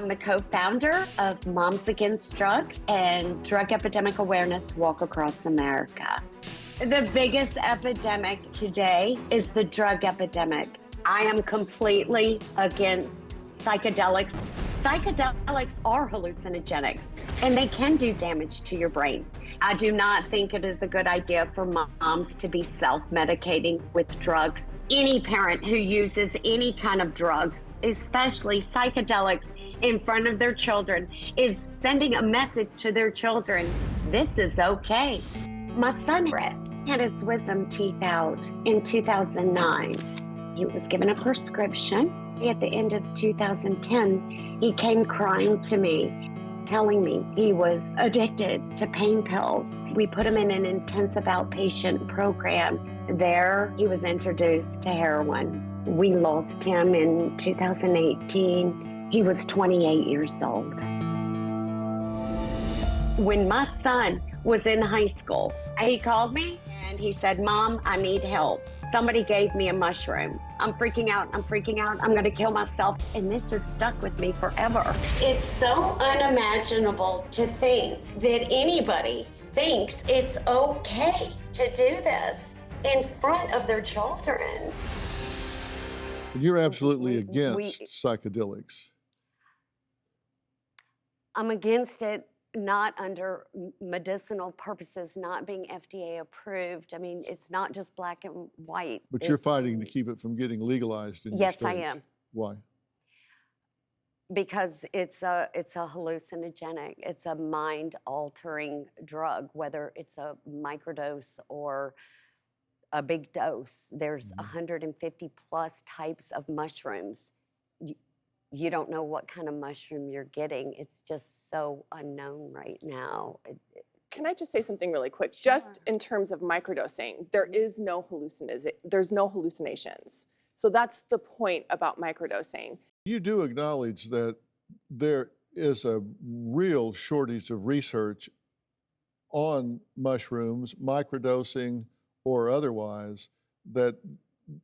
I'm the co-founder of Moms Against Drugs and Drug Epidemic Awareness Walk Across America. The biggest epidemic today is the drug epidemic. I am completely against psychedelics. Psychedelics are hallucinogenics, and they can do damage to your brain. I do not think it is a good idea for moms to be self-medicating with drugs. Any parent who uses any kind of drugs, especially psychedelics, in front of their children is sending a message to their children, this is okay. My son, Brett, had his wisdom teeth out in 2009. He was given a prescription. At the end of 2010, he came crying to me, telling me he was addicted to pain pills. We put him in an intensive outpatient program. There, he was introduced to heroin. We lost him in 2018. He was 28 years old. When my son was in high school, he called me and he said, "Mom, I need help. Somebody gave me a mushroom. I'm freaking out, I'm gonna kill myself." And this has stuck with me forever. It's so unimaginable to think that anybody thinks it's okay to do this in front of their children. You're absolutely against psychedelics. I'm against it, not under medicinal purposes, not being FDA approved. I mean, it's not just black and white. But you're fighting to keep it from getting legalized in your Yes, state. I am. Why? Because it's a hallucinogenic. It's a mind-altering drug, whether it's a microdose or a big dose. There's 150 plus types of mushrooms. You don't know what kind of mushroom you're getting. It's just so unknown right now. Can I just say something really quick? Sure. Just in terms of microdosing, there's no hallucinations. So that's the point about microdosing. You do acknowledge that there is a real shortage of research on mushrooms, microdosing or otherwise, that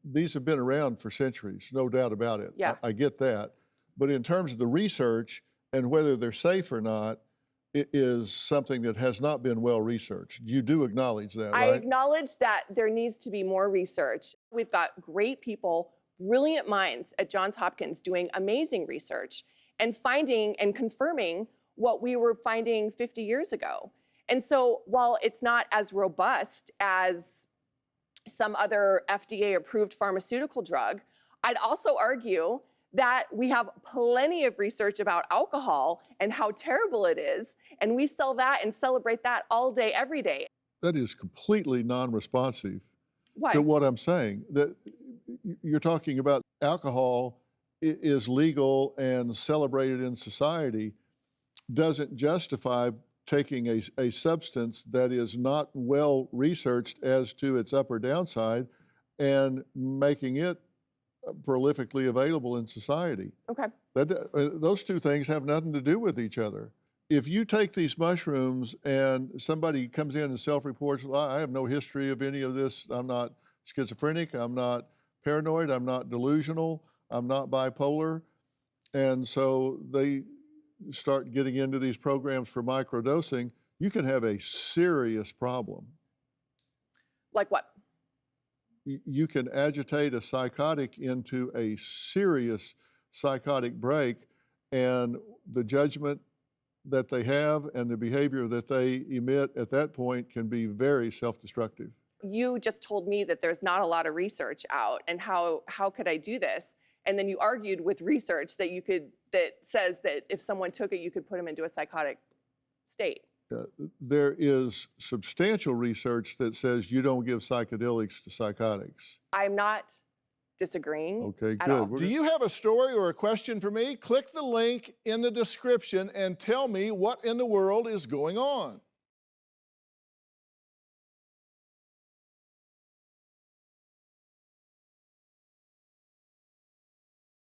these have been around for centuries, no doubt about it. Yeah. I get that. But in terms of the research and whether they're safe or not, it is something that has not been well researched. You do acknowledge that, right? I acknowledge that there needs to be more research. We've got great people, brilliant minds at Johns Hopkins doing amazing research and finding and confirming what we were finding 50 years ago. And so while it's not as robust as some other FDA-approved pharmaceutical drug, I'd also argue that we have plenty of research about alcohol and how terrible it is, and we sell that and celebrate that all day, every day. That is completely non-responsive Why? to what I'm saying. That you're talking about alcohol is legal and celebrated in society doesn't justify taking a substance that is not well researched as to its up or downside and making it prolifically available in society. Okay. Those two things have nothing to do with each other. If you take these mushrooms and somebody comes in and self-reports, I have no history of any of this, I'm not schizophrenic, I'm not paranoid, I'm not delusional, I'm not bipolar, and so they start getting into these programs for microdosing, you can have a serious problem. Like what? You can agitate a psychotic into a serious psychotic break, and the judgment that they have and the behavior that they emit at that point can be very self-destructive. You just told me that there's not a lot of research out, and how could I do this? And then you argued with research that that says that if someone took it, you could put them into a psychotic state. There is substantial research that says you don't give psychedelics to psychotics. I'm not disagreeing. Okay, at all. good. Do you have a story or a question for me? Click the link in the description and tell me what in the world is going on.